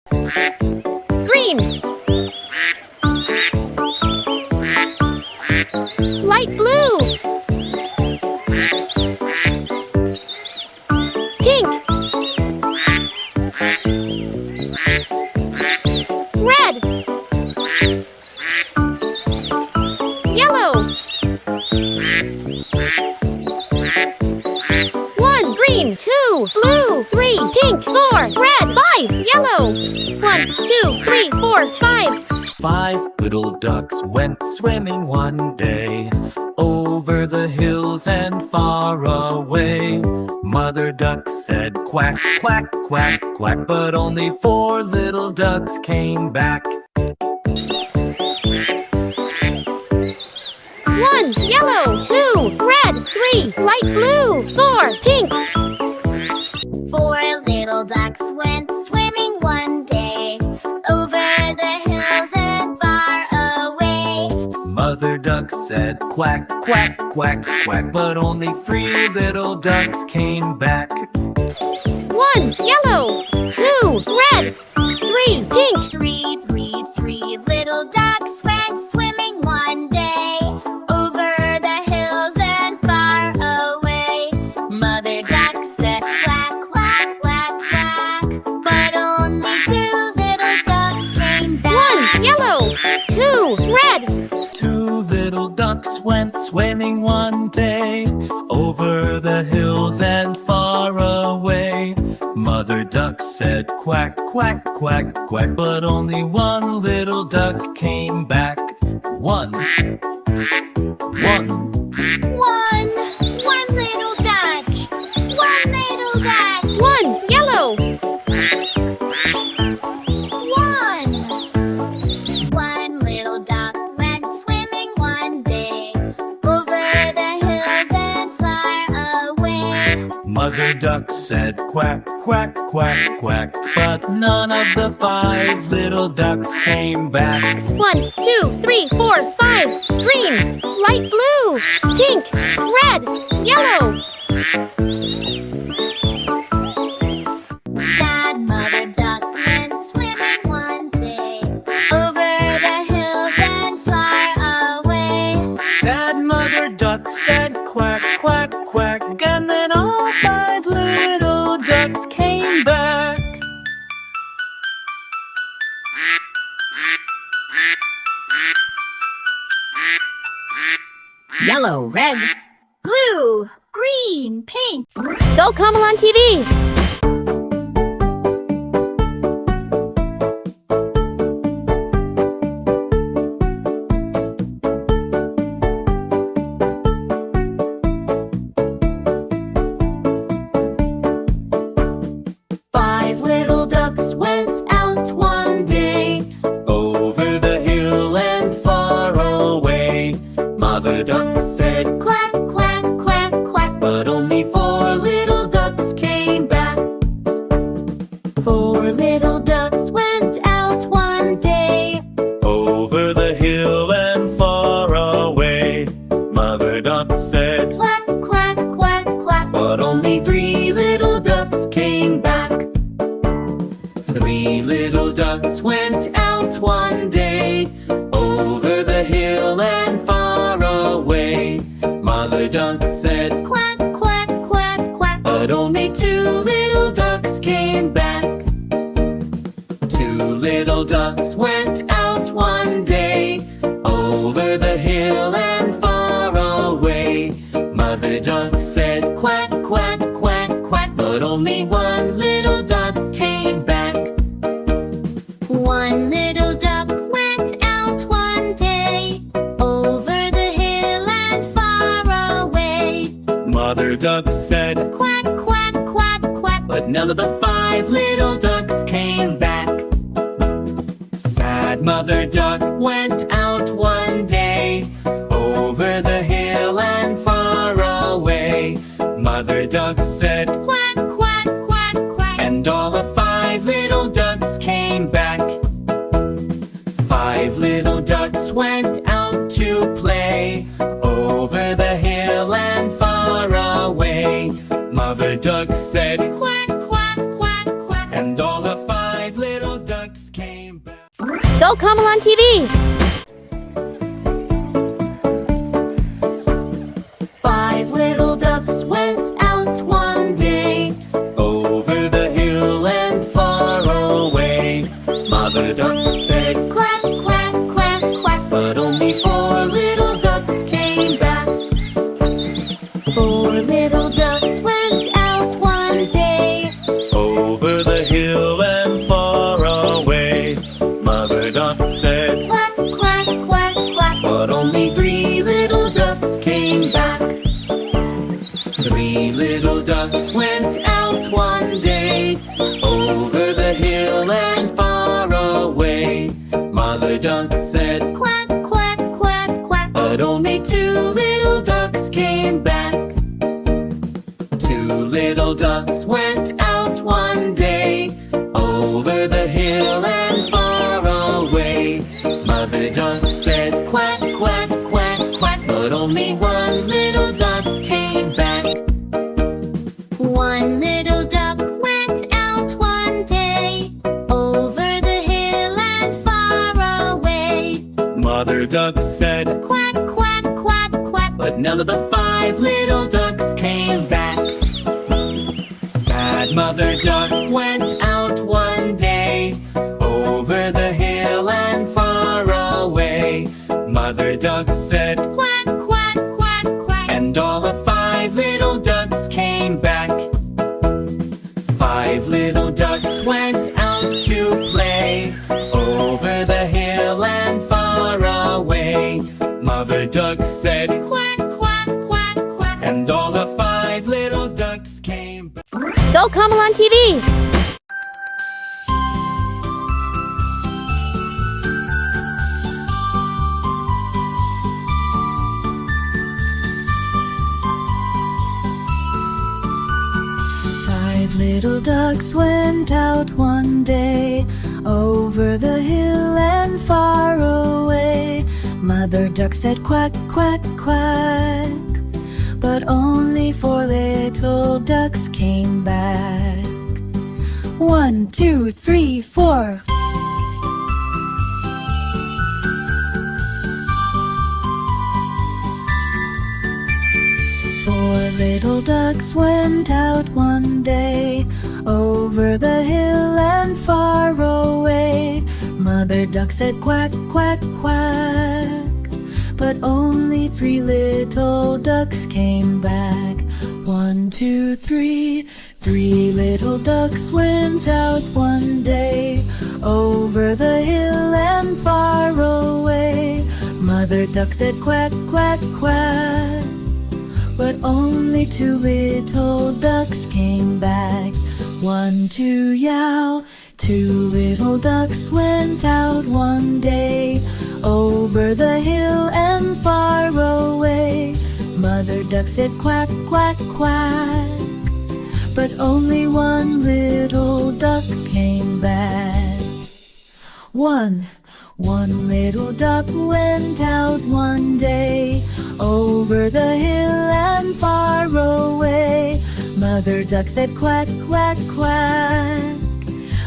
Green. Light blue. Pink. Red. Yellow. 1, green, 2, blue, 3, pink, 4, red, 5, yellow. 1, 2, 3, 4, 5. 5 little ducks went swimming one day, over the hills and far away. Mother duck said quack, quack, quack, quack, but only 4 little ducks came back. 1, yellow, 2, red, 3, light blue, 4, pink. 4 little ducks went swimming one day, over the hills and far away. Mother duck said quack, quack, quack, quack, but only 3 little ducks came back. 1, yellow, 2, red, 3, pink. 3 little ducks went swimming one day, over the hills and far away. Mother duck said quack, quack, quack, quack, but only 2 little ducks came back. 1, yellow, 2, red. 2 little ducks went swimming one day, over the hills and far away. Mother duck said quack, quack, quack, quack, but only 1 little duck came back. 1 little duck. 1 little duck. 1, yellow. 1 little duck went swimming one day, over the hills and far away. Mother duck said quack, quack, quack, quack, but none of the 5 little ducks came back. 1, 2, 3, 4, 5. Green, light blue, pink, red, yellow. Sad mother duck went swimming one day, over the hills and far away. Sad mother duck said quack, quack, quack, and then all 5 little ducks came back. Yellow, red, blue, green, pink. Go Cocomelon TV. Little ducks went out one day, over the hill and far away. Mother duck said quack, quack, quack, quack, but only 4 little ducks came back. 4 little ducks went out one day, over the hill and far away. Mother duck said quack, quack, quack, quack, but only 3 little ducks came back. 3 little ducks went out one day, over the hill and far away. Mother duck said quack, quack, quack, quack, but only 2 little ducks came back. 2 little ducks went out one day, over the hill and far away. Mother duck said quack, quack, quack, quack, but only 1 little duck came back. 1 little duck went out one day, over the hill and far away. Mother duck said quack, quack, quack, quack, but none of the 5 little ducks came back. Sad mother duck went out one day, over the hill and far away. Mother duck said quack, quack, quack, quack, and all the 5 little ducks came back. 5 little ducks went out to play, over the hill and far away. Mother duck said quack, quack, quack, quack, and all the 5 little ducks Cocomelon TV! Five little ducks went out one day, over the hill and far away. Mother duck said, quack, quack, quack, quack, but only four little ducks came back. Four little ducks went out one day, over the hill and far away. Mother duck said, quack, quack, quack, quack, but only three little ducks came back. Three little ducks went out one day, over the hill and far away. Mother duck said, quack, quack, quack, quack, but only two little ducks came back. Two little ducks went out one day, over the hill and far away. Mother duck said, quack, quack, quack, quack, but only one little duck came back. One little duck went out one day, over the hill and far away. Mother duck said, Quack, quack, quack, quack, but none of the five little ducks came back. Sad mother duck went out one day, over the hill and far away. Mother duck said, quack, quack, quack, quack, and all the five little ducks came back. Five little ducks went out to play, over the hill and far away. Mother duck said, quack, quack, quack, quack. and all the five little ducks came back. Cocomelon TV! Five little ducks went out one day, over the hill and far away. Mother duck said, quack, quack, quack, but only four little ducks came back. 1, 2, 3, 4. Four little ducks went out one day, over the hill and far away. Mother duck said, quack, quack, quack, but only three little ducks came back. 1, 2, 3. Three little ducks went out one day, over the hill and far away. Mother duck said, quack, quack, quack, but only two little ducks came back. 1, 2, yow. Two little ducks went out one day, over the hill and far away. Mother duck said, quack, quack, quack, but only one little duck came back. One little duck went out one day, over the hill and far away. Mother duck said, quack, quack, quack,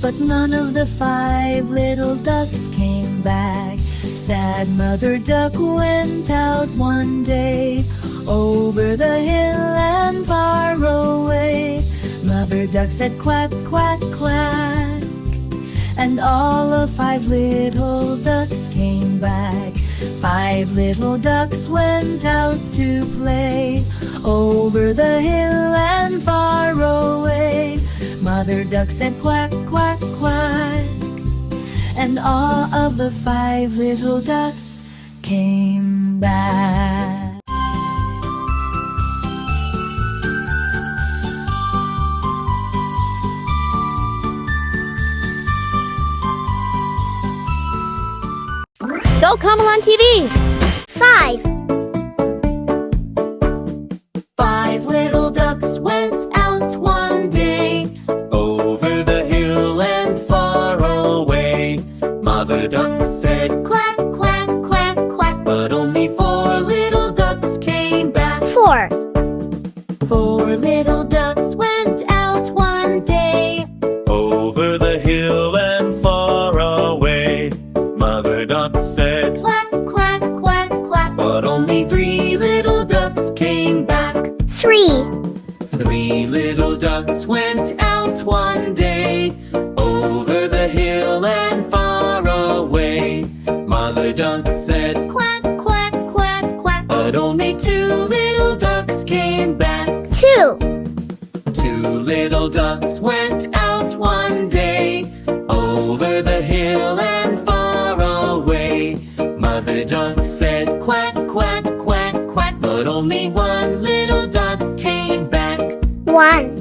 but none of the five little ducks came back. Sad mother duck went out one day, over the hill and far away. Mother duck said, quack, quack, quack, and all of five little ducks came back. Five little ducks went out to play, over the hill and far away. Mother duck said, quack, quack, quack, and all of the five little ducks came back. Cocomelon TV! 5. Five little ducks went out one day, over the hill and far away. Mother duck said, quack, quack, quack, quack, but only four little ducks came back. 4. Four little ducks went out one day, over the hill and far away. duck said quack, quack, quack, quack. but only 3 little ducks came back. 3. 3 little ducks went out one day, over the hill and far away. Mother duck said Quack, quack, quack, quack. but only 2 little ducks came back. 2. 2 little ducks went out one day, over the hill and far away. Mother duck said quack, quack, quack, quack, but only 1 little duck came back. 1.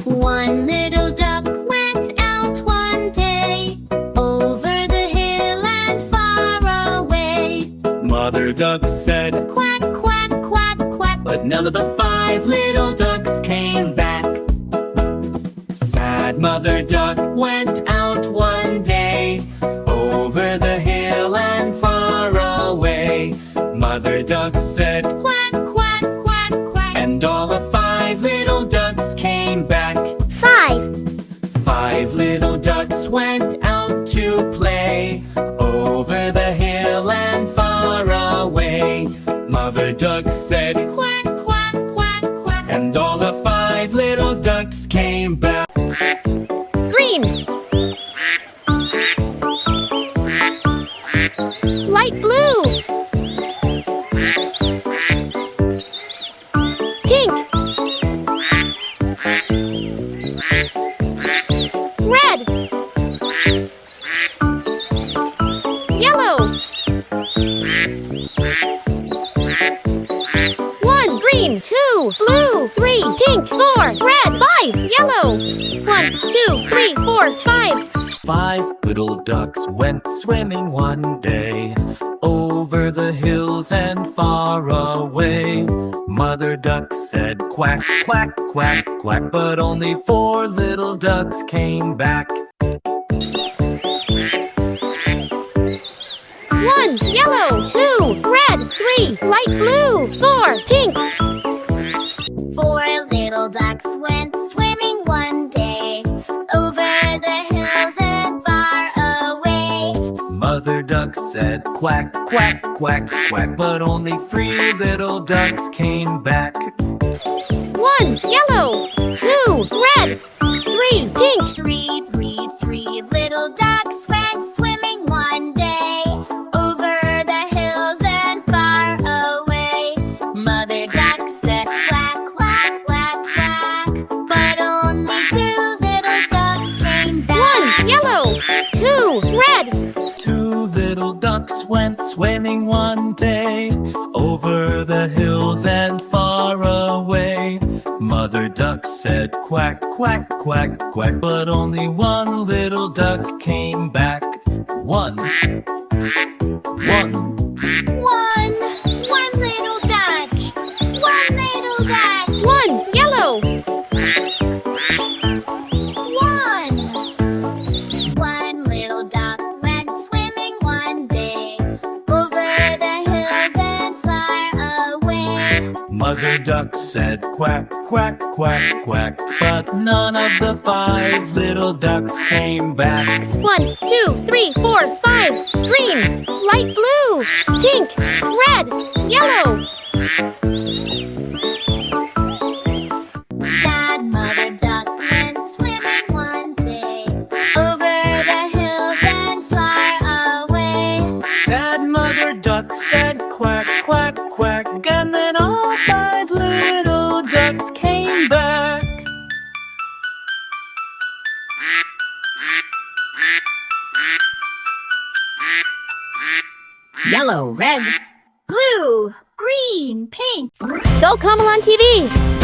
1 little duck went out one day, over the hill and far away. Mother duck said Quack, quack, quack, quack. but none of the 5 little ducks came back. Sad Mother duck went out one day, over the hill and far away. Mother duck said Quack, quack, quack, quack. and all the 5 little ducks came back. 5. 5 little ducks went out to play, over the hill and far away. Mother duck said Quack, quack, quack, quack. and all the 5 little ducks came back. Green. Light blue. Pink. Red. Yellow. 1 green, 2 blue, 3 pink, 4 red, 5 yellow. 1, 2, 3, 4, 5. 5 little ducks went swimming one day, over the hills and far away. Mother duck said quack, quack, quack, quack, but only 4 little ducks came back. 1 yellow, 2 red, 3 light blue, 4 pink. 4 little ducks went swimming one day, over the hills and far away. Mother duck said quack, quack, quack, quack, but only 3 little ducks came back. 1 yellow, 2 red, 3 pink. 3 little ducks went swimming one day, over the hills and far away. Mother duck said quack, quack, quack, quack, but only 2 little ducks came back. 1 yellow, 2 red. 2 little ducks went swimming one day, over the hills and far away. Mother duck said quack, quack, quack, quack, but only 1 little duck came back. 1. 1. 1 little duck, 1 little duck. 1 yellow, 1 little duck went swimming one day, over the hills and far away. Mother duck said quack, quack, quack, quack, but none of the 5 little ducks came back. 1 2 3 4 5. Green, light blue, pink, red, yellow. Sad Mother duck went swimming one day, over the hills and far away. Sad Mother duck said quack, quack, quack, and then all 5 little ducks came back. Yellow, red, blue, green, pink. Cocomelon TV.